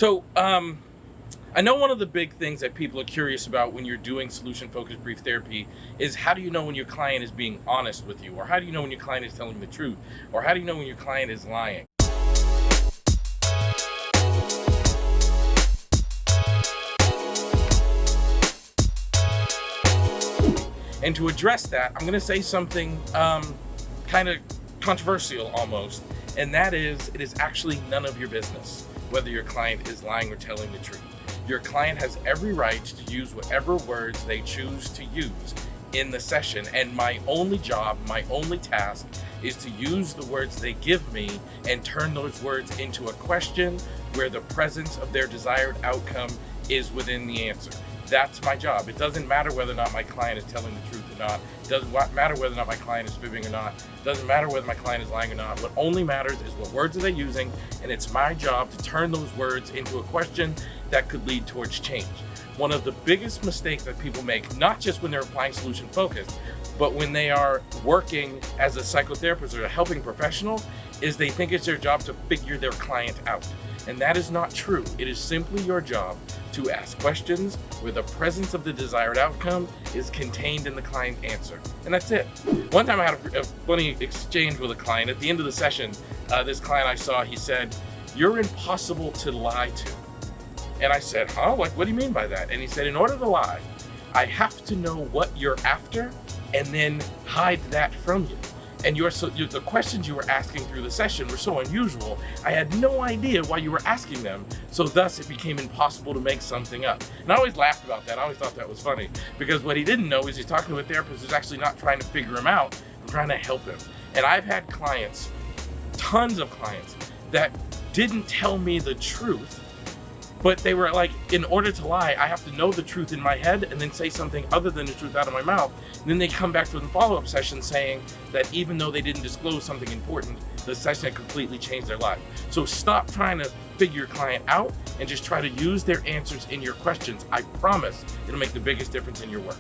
I know one of the big things that people are curious about when you're doing solution-focused brief therapy is how do you know when your client is being honest with you? Or how do you know when your client is telling the truth? Or how do you know when your client is lying? And to address that, I'm going to say something kind of controversial almost, and that is, it is actually none of your business whether your client is lying or telling the truth. Your client has every right to use whatever words they choose to use in the session, and my only job, my only task is to use the words they give me and turn those words into a question where the presence of their desired outcome is within the answer. That's my job. It doesn't matter whether or not my client is telling the truth or not. It doesn't matter whether or not my client is fibbing or not. It doesn't matter whether my client is lying or not. What only matters is what words are they using, and it's my job to turn those words into a question that could lead towards change. One of the biggest mistakes that people make, not just when they're applying solution focused, but when they are working as a psychotherapist or a helping professional, is they think it's their job to figure their client out. And that is not true. It is simply your job to ask questions where the presence of the desired outcome is contained in the client answer. And that's it. One time I had a funny exchange with a client. At the end of the session, this client I saw, he said, "You're impossible to lie to." And I said, "Huh? What do you mean by that?" And he said, "In order to lie, I have to know what you're after and then hide that from you. And the questions you were asking through the session were so unusual, I had no idea why you were asking them, so thus it became impossible to make something up." And I always laughed about that. I always thought that was funny, because what he didn't know is he's talking to a therapist who's actually not trying to figure him out, but trying to help him. And I've had clients, tons of clients, that didn't tell me the truth, but they were like, in order to lie, I have to know the truth in my head and then say something other than the truth out of my mouth. And then they come back to the follow-up session saying that even though they didn't disclose something important, the session had completely changed their life. So stop trying to figure your client out and just try to use their answers in your questions. I promise it'll make the biggest difference in your work.